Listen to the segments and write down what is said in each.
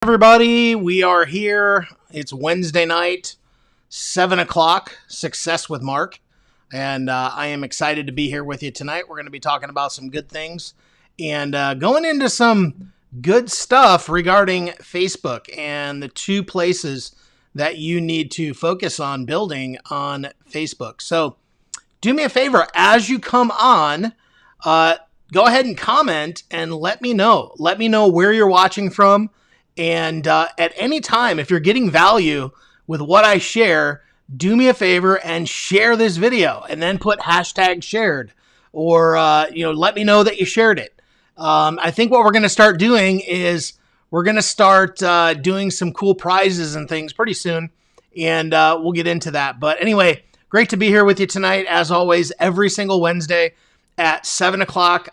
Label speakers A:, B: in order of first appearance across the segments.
A: Everybody, we are here. It's Wednesday night, 7 o'clock, Success with Mark. And I am excited to be here with you tonight. We're going to be talking about some good things and going into some good stuff regarding Facebook and the two places that you need to focus on building on Facebook. So do me a favor, as you come on, go ahead and comment and let me know. Let me know where you're watching from. And at any time, if you're getting value with what I share, do me a favor and share this video and then put hashtag shared or, let me know that you shared it. I think what we're going to start doing is we're going to start doing some cool prizes and things pretty soon. And we'll get into that. But anyway, great to be here with you tonight. As always, every single Wednesday at 7 o'clock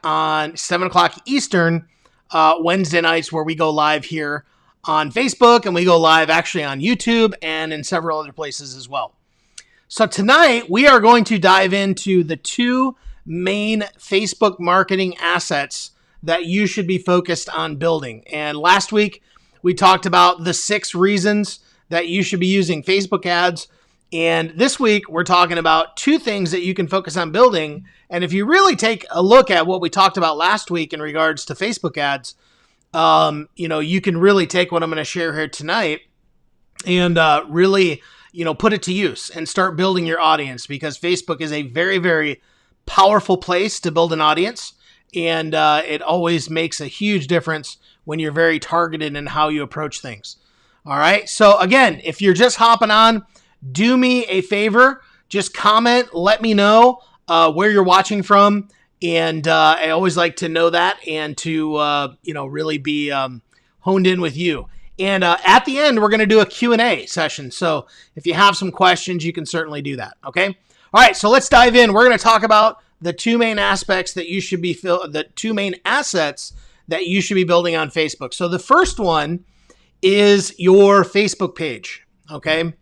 A: Eastern, Wednesday nights where we go live here on Facebook, and we go live actually on YouTube and in several other places as well. So tonight we are going to dive into the two main Facebook marketing assets that you should be focused on building. And last week we talked about the 6 reasons that you should be using Facebook ads. And this week we're talking about 2 things that you can focus on building. And if you really take a look at what we talked about last week in regards to Facebook ads, you can really take what I'm going to share here tonight and really, put it to use and start building your audience, because Facebook is a very, very powerful place to build an audience. And it always makes a huge difference when you're very targeted in how you approach things. All right. So again, if you're just hopping on, do me a favor, just comment, let me know where you're watching from. And I always like to know that and to, really be honed in with you. And at the end, we're going to do a Q&A session. So if you have some questions, you can certainly do that. Okay. All right. So let's dive in. We're going to talk about the 2 main aspects that you should be, the 2 main assets that you should be building on Facebook. So the first one is your Facebook page. Okay.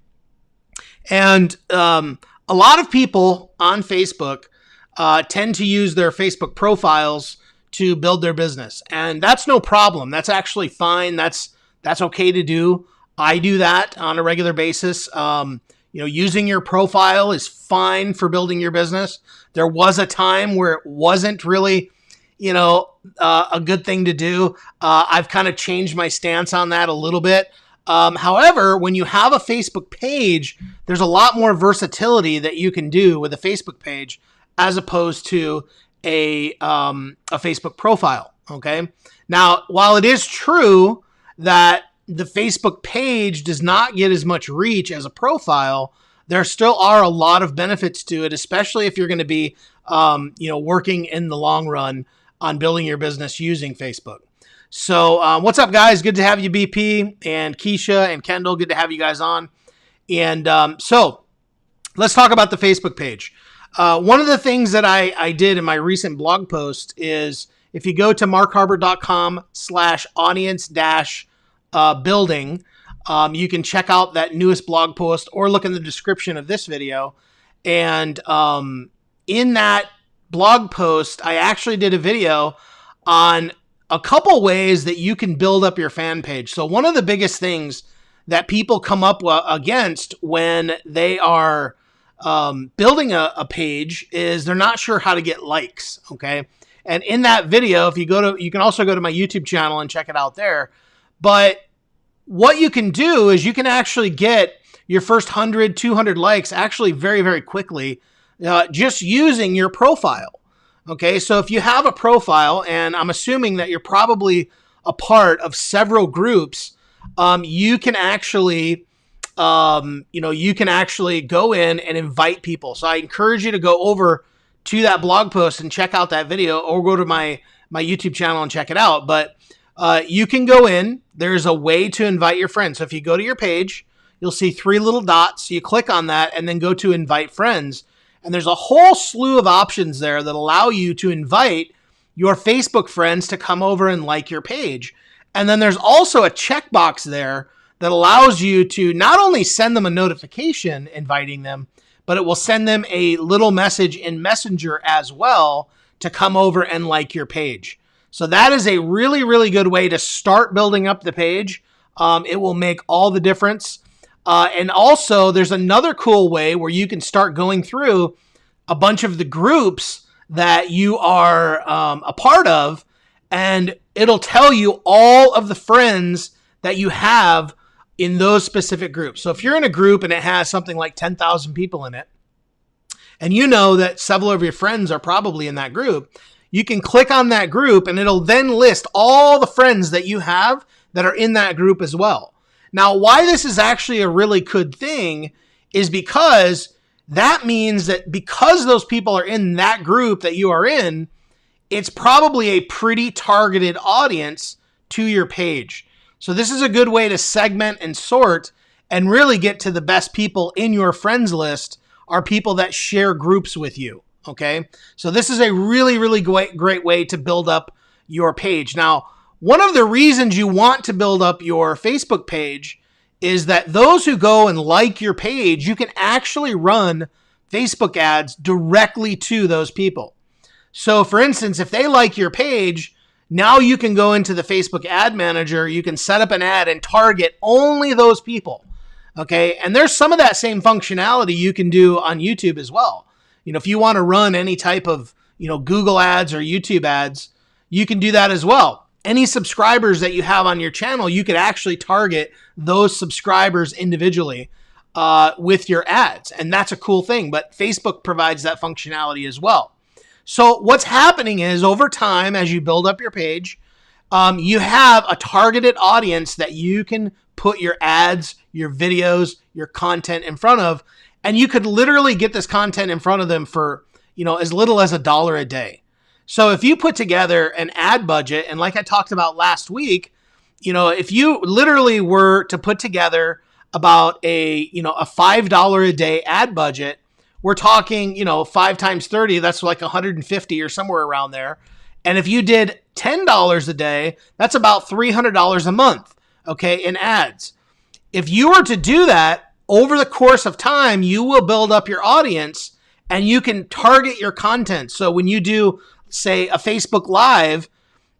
A: And a lot of people on Facebook tend to use their Facebook profiles to build their business. And that's no problem. That's actually fine. That's okay to do. I do that on a regular basis. Using your profile is fine for building your business. There was a time where it wasn't really, a good thing to do. I've kind of changed my stance on that a little bit. However, when you have a Facebook page, there's a lot more versatility that you can do with a Facebook page as opposed to a Facebook profile. Okay. Now, while it is true that the Facebook page does not get as much reach as a profile, there still are a lot of benefits to it, especially if you're going to be, working in the long run on building your business using Facebook. So, what's up, guys? Good to have you, BP and Keisha and Kendall. Good to have you guys on. And so let's talk about the Facebook page. One of the things that I did in my recent blog post is if you go to markharbert.com/audience-building, you can check out that newest blog post or look in the description of this video. And in that blog post, I actually did a video on a couple ways that you can build up your fan page. So one of the biggest things that people come up against when they are building a page is they're not sure how to get likes. Okay. And in that video, if you you can also go to my YouTube channel and check it out there. But what you can do is you can actually get your first 100, 200 likes actually very, very quickly, just using your profile. Okay. So if you have a profile, and I'm assuming that you're probably a part of several groups, you can actually go in and invite people. So I encourage you to go over to that blog post and check out that video, or go to my YouTube channel and check it out. But you can go in. There's a way to invite your friends. So if you go to your page, you'll see 3 little dots. You click on that and then go to invite friends. And there's a whole slew of options there that allow you to invite your Facebook friends to come over and like your page. And then there's also a checkbox there that allows you to not only send them a notification inviting them, but it will send them a little message in Messenger as well to come over and like your page. So that is a really, really good way to start building up the page. It will make all the difference. And also, there's another cool way where you can start going through a bunch of the groups that you are a part of, and it'll tell you all of the friends that you have in those specific groups. So if you're in a group and it has something like 10,000 people in it, and you know that several of your friends are probably in that group, you can click on that group and it'll then list all the friends that you have that are in that group as well. Now, why this is actually a really good thing is because that means that because those people are in that group that you are in, it's probably a pretty targeted audience to your page. So this is a good way to segment and sort and really get to the best people in your friends list are people that share groups with you. Okay. So this is a really, really great way to build up your page. Now, one of the reasons you want to build up your Facebook page is that those who go and like your page, you can actually run Facebook ads directly to those people. So for instance, if they like your page, now you can go into the Facebook ad manager, you can set up an ad and target only those people. Okay. And there's some of that same functionality you can do on YouTube as well. You know, if you want to run any type of, Google ads or YouTube ads, you can do that as well. Any subscribers that you have on your channel, you could actually target those subscribers individually with your ads. And that's a cool thing. But Facebook provides that functionality as well. So what's happening is over time, as you build up your page, you have a targeted audience that you can put your ads, your videos, your content in front of. And you could literally get this content in front of them for, as little as $1 a day. So if you put together an ad budget, and like I talked about last week, if you literally were to put together about a $5 a day ad budget, we're talking, 5 times 30, that's like 150 or somewhere around there. And if you did $10 a day, that's about $300 a month, okay, in ads. If you were to do that over the course of time, you will build up your audience and you can target your content. So when you do, say, a Facebook Live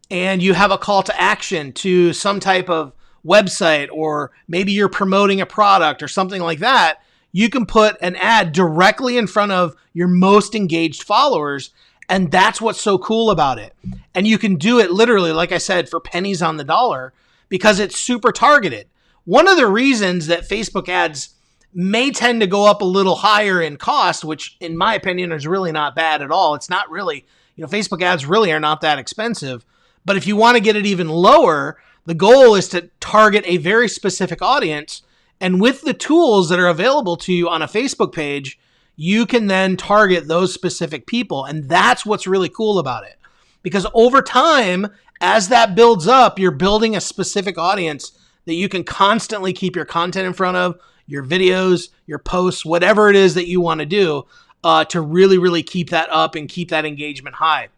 A: and you have a call to action to some type of website, or maybe you're promoting a product or something like that, you can put an ad directly in front of your most engaged followers. And that's what's so cool about it. And you can do it literally, like I said, for pennies on the dollar because it's super targeted. One of the reasons that Facebook ads may tend to go up a little higher in cost, which in my opinion is really not bad at all. It's not really, Facebook ads really are not that expensive. But if you want to get it even lower, the goal is to target a very specific audience. And with the tools that are available to you on a Facebook page, you can then target those specific people. And that's what's really cool about it. Because over time, as that builds up, you're building a specific audience that you can constantly keep your content in front of, your videos, your posts, whatever it is that you want to do to really, really keep that up and keep that engagement high.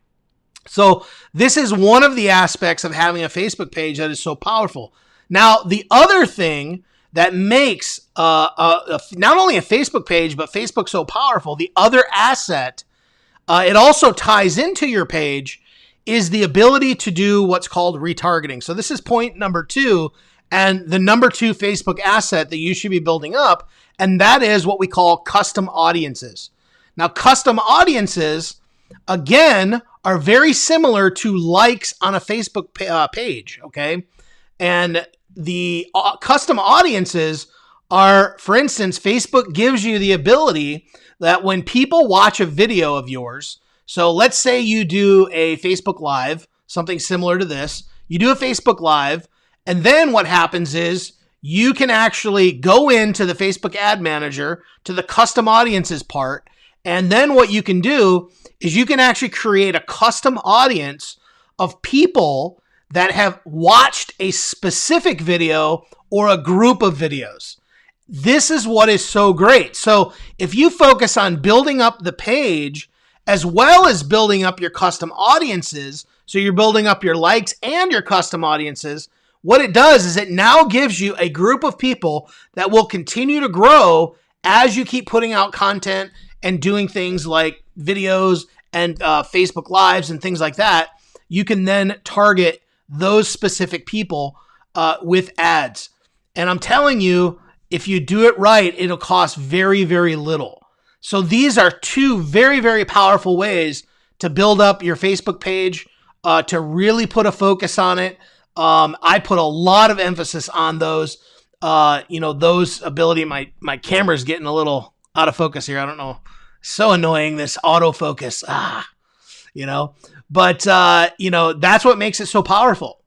A: So this is one of the aspects of having a Facebook page that is so powerful. Now, the other thing that makes not only a Facebook page, but Facebook so powerful, the other asset, it also ties into your page, is the ability to do what's called retargeting. So this is point number 2, and the number 2 Facebook asset that you should be building up, and that is what we call custom audiences. Now, custom audiences, again, are very similar to likes on a Facebook page, okay? And the custom audiences are, for instance, Facebook gives you the ability that when people watch a video of yours, so let's say you do a Facebook Live, something similar to this, you do a Facebook Live, and then what happens is you can actually go into the Facebook Ad Manager to the custom audiences part, and then what you can do is you can actually create a custom audience of people that have watched a specific video or a group of videos. This is what is so great. So if you focus on building up the page as well as building up your custom audiences, so you're building up your likes and your custom audiences, what it does is it now gives you a group of people that will continue to grow as you keep putting out content and doing things like videos and Facebook Lives and things like that. You can then target those specific people with ads. And I'm telling you, if you do it right, it'll cost very, very little. So these are two very, very powerful ways to build up your Facebook page, to really put a focus on it. I put a lot of emphasis on those, those ability. My camera's getting a little out of focus here. I don't know. So annoying, this autofocus. But that's what makes it so powerful.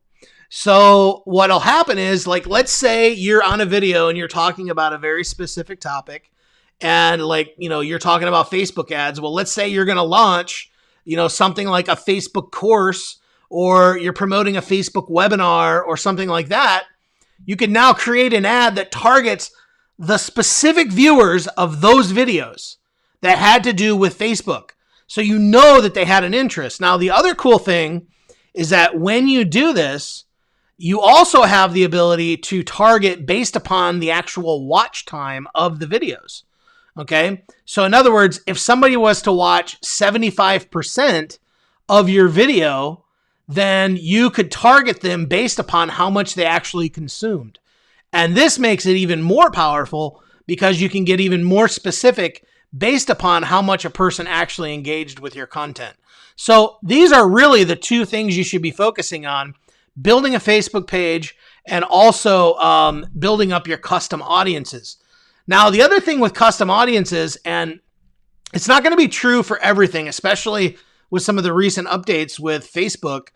A: So what'll happen is, like, let's say you're on a video and you're talking about a very specific topic, and you're talking about Facebook ads. Well, let's say you're going to launch, something like a Facebook course, or you're promoting a Facebook webinar or something like that. You can now create an ad that targets the specific viewers of those videos that had to do with Facebook. So you know that they had an interest. Now, the other cool thing is that when you do this, you also have the ability to target based upon the actual watch time of the videos. Okay. So in other words, if somebody was to watch 75% of your video, then you could target them based upon how much they actually consumed. And this makes it even more powerful because you can get even more specific based upon how much a person actually engaged with your content. So these are really the two things you should be focusing on: building a Facebook page and also building up your custom audiences. Now, the other thing with custom audiences, and it's not going to be true for everything, especially with some of the recent updates with Facebook,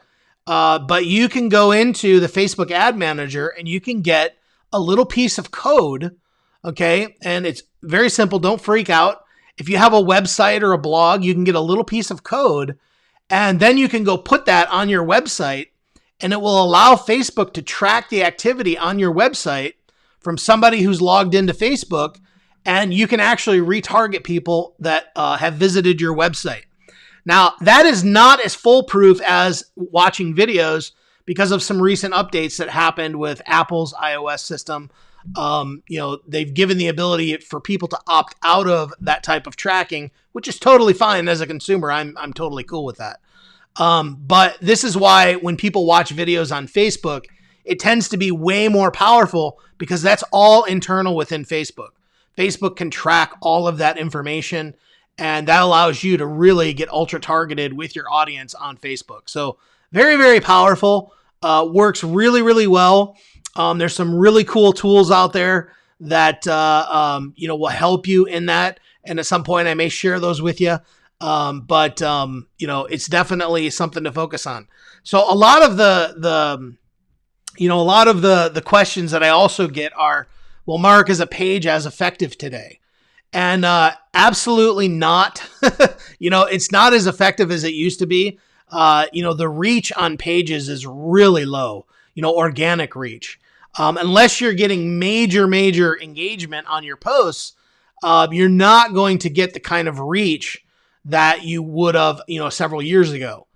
A: but you can go into the Facebook Ad Manager and you can get a little piece of code, okay? And it's very simple. Don't freak out. If you have a website or a blog, you can get a little piece of code, and then you can go put that on your website, and it will allow Facebook to track the activity on your website from somebody who's logged into Facebook, and you can actually retarget people that have visited your website. Now, that is not as foolproof as watching videos because of some recent updates that happened with Apple's iOS system. They've given the ability for people to opt out of that type of tracking, which is totally fine. As a consumer, I'm totally cool with that. But this is why when people watch videos on Facebook, it tends to be way more powerful because that's all internal within Facebook. Facebook can track all of that information, and that allows you to really get ultra targeted with your audience on Facebook. So very, very powerful, works really, really well. There's some really cool tools out there that, will help you in that. And at some point I may share those with you. But it's definitely something to focus on. So a lot of the questions that I also get are, well, Mark, is a page as effective today? And, absolutely not. It's not as effective as it used to be. The reach on pages is really low, organic reach. Unless you're getting major engagement on your posts, you're not going to get the kind of reach that you would have, several years ago.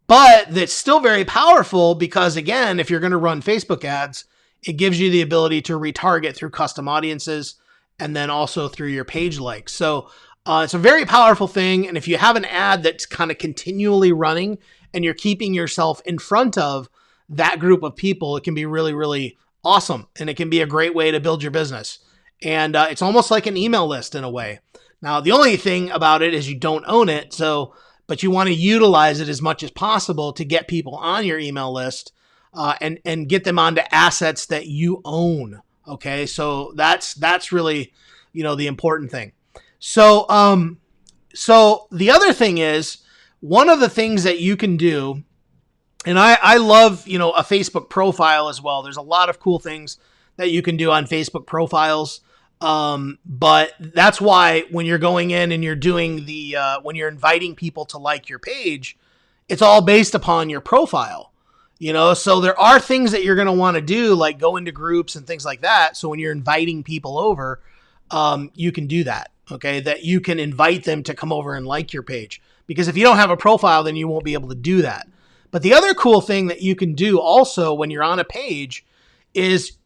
A: But that's still very powerful because, again, if you're going to run Facebook ads, it gives you the ability to retarget through custom audiences and then also through your page likes. So it's a very powerful thing. And if you have an ad that's kind of continually running and you're keeping yourself in front of that group of people, it can be really, really awesome. And it can be a great way to build your business. And it's almost like an email list in a way. Now, the only thing about it is you don't own it. But you want to utilize it as much as possible to get people on your email list and get them onto assets that you own. Okay. So that's really, the important thing. So the other thing is, one of the things that you can do, and I love, a Facebook profile as well. There's a lot of cool things that you can do on Facebook profiles. But that's why when you're going in and you're doing when you're inviting people to like your page, it's all based upon your profile, so there are things that you're going to want to do, like go into groups and things like that. So when you're inviting people over, you can do that. Okay. That you can invite them to come over and like your page, because if you don't have a profile, then you won't be able to do that. But the other cool thing that you can do also when you're on a page is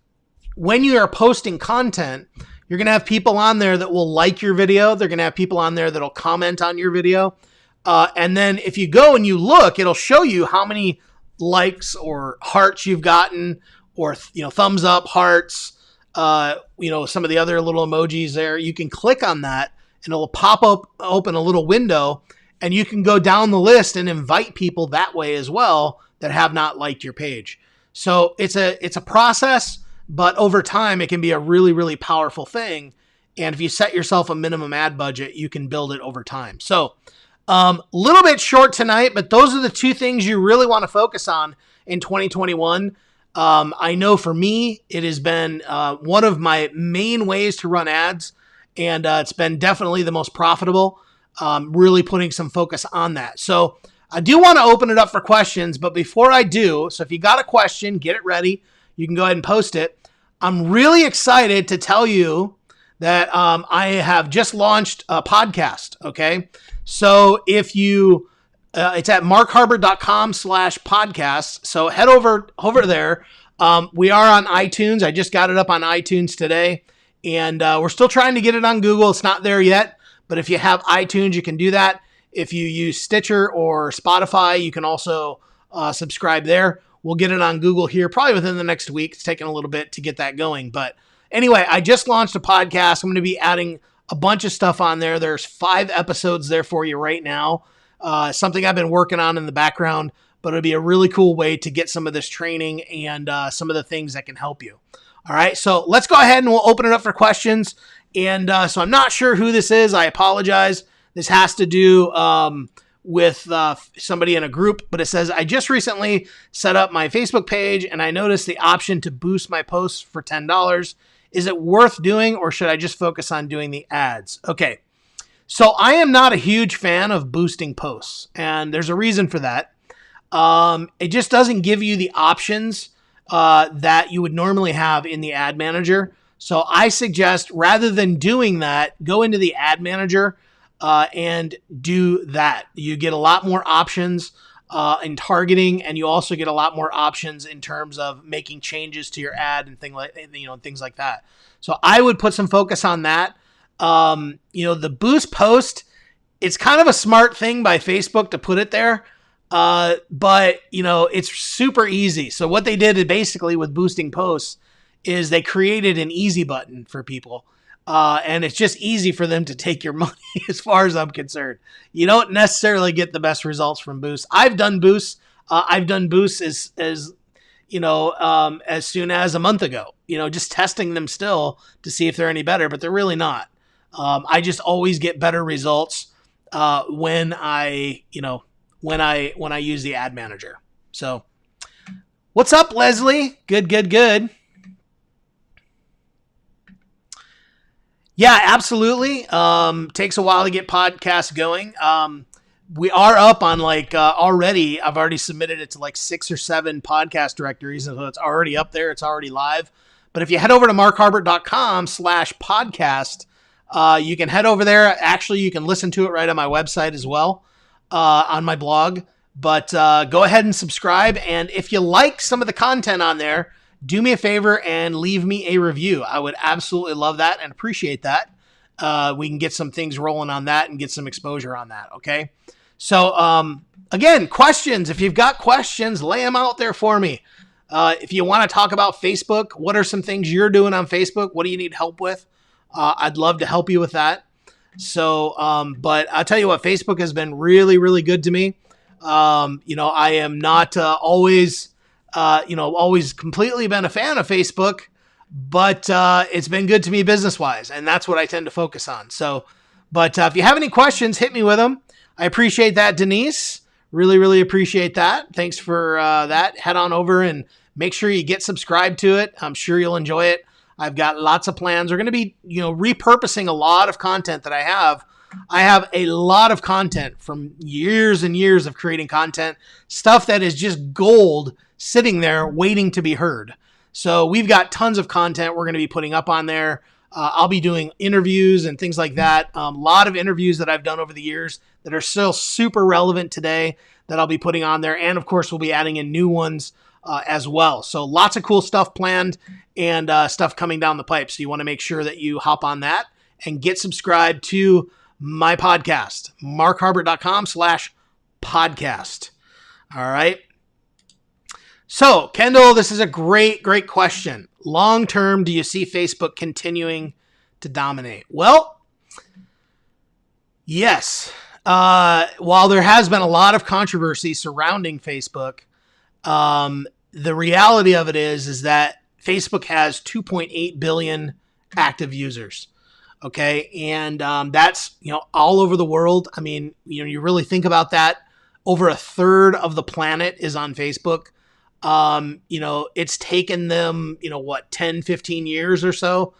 A: when you are posting content, you're going to have people on there that will like your video. They're going to have people on there that'll comment on your video. And then if you go and you look, it'll show you how many likes or hearts you've gotten, or thumbs up, hearts, some of the other little emojis there. You can click on that and it'll pop up, open a little window, and you can go down the list and invite people that way as well that have not liked your page. So it's a process, but over time it can be a really, really powerful thing. And if you set yourself a minimum ad budget, you can build it over time. So little bit short tonight, but those are the two things you really want to focus on in 2021. I know for me, it has been one of my main ways to run ads, and it's been definitely the most profitable, really putting some focus on that. So I do want to open it up for questions, but before I do, so if you got a question, get it ready. You can go ahead and post it. I'm really excited to tell you that I have just launched a podcast, okay? So if you, it's at markharbert.com/podcast. So head over there. We are on iTunes. I just got it up on iTunes today, and we're still trying to get it on Google. It's not there yet, but if you have iTunes, you can do that. If you use Stitcher or Spotify, you can also subscribe there. We'll get it on Google here probably within the next week. It's taking a little bit to get that going, but anyway, I just launched a podcast. I'm going to be adding a bunch of stuff on there. There's 5 episodes there for you right now. Something I've been working on in the background, but it'll be a really cool way to get some of this training and some of the things that can help you. All right, so let's go ahead and we'll open it up for questions. And so I'm not sure who this is. I apologize. This has to do with somebody in a group, but it says, I just recently set up my Facebook page and I noticed the option to boost my posts for $10. Is it worth doing, or should I just focus on doing the ads? Okay, so I am not a huge fan of boosting posts, and there's a reason for that. It just doesn't give you the options that you would normally have in the ad manager. So I suggest, rather than doing that, go into the ad manager and do that. You get a lot more options in targeting, and you also get a lot more options in terms of making changes to your ad and things like that. So I would put some focus on that. The boost post, it's kind of a smart thing by Facebook to put it there, but it's super easy. So what they did basically with boosting posts is they created an easy button for people. And it's just easy for them to take your money as far as I'm concerned. You don't necessarily get the best results from boosts. I've done boosts. As soon as a month ago, just testing them still to see if they're any better, but they're really not. I just always get better results when I use the ad manager. So what's up, Leslie? Good. Yeah, absolutely. Takes a while to get podcasts going. We are up on already, I've already submitted it to 6 or 7 podcast directories. And so it's already up there. It's already live. But if you head over to markharbert.com/podcast, you can head over there. Actually, you can listen to it right on my website as well, on my blog. But go ahead and subscribe. And if you like some of the content on there, do me a favor and leave me a review. I would absolutely love that and appreciate that. We can get some things rolling on that and get some exposure on that, okay? So, again, questions. If you've got questions, lay them out there for me. If you want to talk about Facebook, what are some things you're doing on Facebook? What do you need help with? I'd love to help you with that. So, but I'll tell you what, Facebook has been really, really good to me. I am not always completely been a fan of Facebook, but it's been good to me business-wise, and that's what I tend to focus on. So, but if you have any questions, hit me with them. I appreciate that, Denise. Really, really appreciate that. Thanks for that. Head on over and make sure you get subscribed to it. I'm sure you'll enjoy it. I've got lots of plans. We're going to be, repurposing a lot of content that I have. I have a lot of content from years and years of creating content, stuff that is just gold sitting there waiting to be heard. So we've got tons of content we're going to be putting up on there. I'll be doing interviews and things like that. A lot of interviews that I've done over the years that are still super relevant today that I'll be putting on there. And of course, we'll be adding in new ones as well. So lots of cool stuff planned and stuff coming down the pipe. So you want to make sure that you hop on that and get subscribed to my podcast, markharbert.com/podcast. All right. So, Kendall, this is a great question. Long term, do you see Facebook continuing to dominate? Well, yes. While there has been a lot of controversy surrounding Facebook, the reality of it is that Facebook has 2.8 billion active users. Okay, and that's all over the world. I mean, you really think about that. Over a third of the planet is on Facebook. It's taken them 10, 15 years or so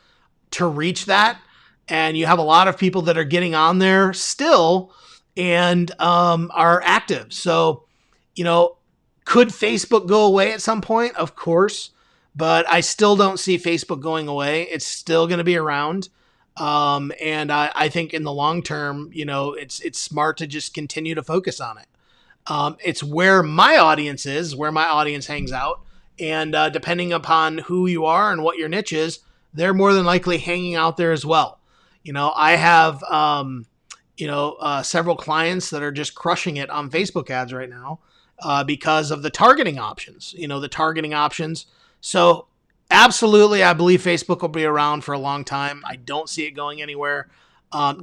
A: to reach that, and you have a lot of people that are getting on there still and are active. So, could Facebook go away at some point? Of course, but I still don't see Facebook going away. It's still going to be around. And I think in the long term, it's smart to just continue to focus on it. It's where my audience is, where my audience hangs out. And depending upon who you are and what your niche is, they're more than likely hanging out there as well. I have, several clients that are just crushing it on Facebook ads right now because of the targeting options, So absolutely, I believe Facebook will be around for a long time. I don't see it going anywhere.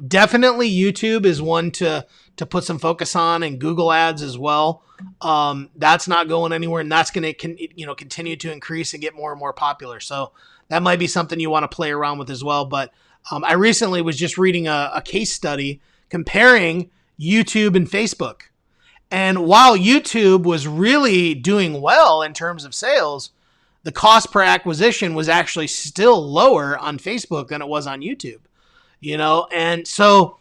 A: Definitely YouTube is one to put some focus on, and Google ads as well. That's not going anywhere, and that's going to continue to increase and get more and more popular. So that might be something you want to play around with as well. But I recently was just reading a case study comparing YouTube and Facebook. And while YouTube was really doing well in terms of sales, the cost per acquisition was actually still lower on Facebook than it was on YouTube. And so,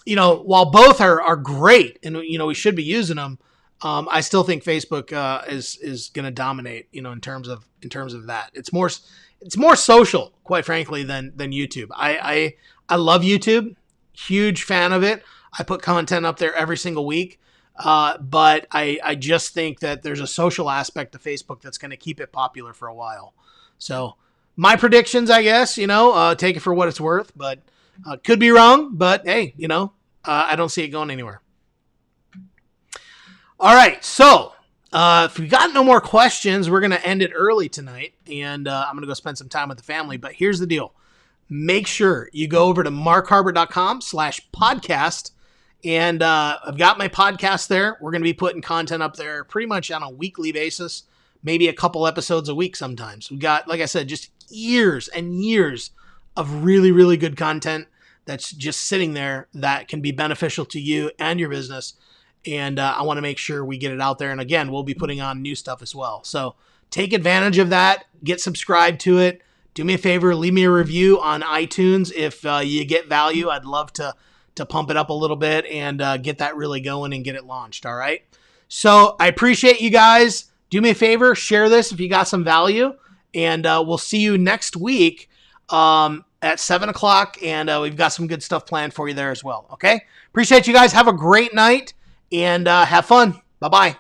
A: while both are great and, we should be using them, I still think Facebook is going to dominate, in terms of that. It's more social, quite frankly, than YouTube. I love YouTube, huge fan of it. I put content up there every single week. But I just think that there's a social aspect to Facebook that's going to keep it popular for a while. So my predictions, I guess, take it for what it's worth, but could be wrong. But hey, I don't see it going anywhere. All right, so if we got no more questions, we're going to end it early tonight, and I'm going to go spend some time with the family. But here's the deal. Make sure you go over to markharbert.com/podcast. And I've got my podcast there. We're going to be putting content up there pretty much on a weekly basis, maybe a couple episodes a week sometimes. We've got, like I said, just years and years of really, really good content that's just sitting there that can be beneficial to you and your business. And I want to make sure we get it out there. And again, we'll be putting on new stuff as well. So take advantage of that. Get subscribed to it. Do me a favor, leave me a review on iTunes if you get value. I'd love to pump it up a little bit and get that really going and get it launched. All right. So I appreciate you guys. Do me a favor, share this if you got some value, and we'll see you next week at 7:00. And we've got some good stuff planned for you there as well. Okay. Appreciate you guys. Have a great night and have fun. Bye-bye.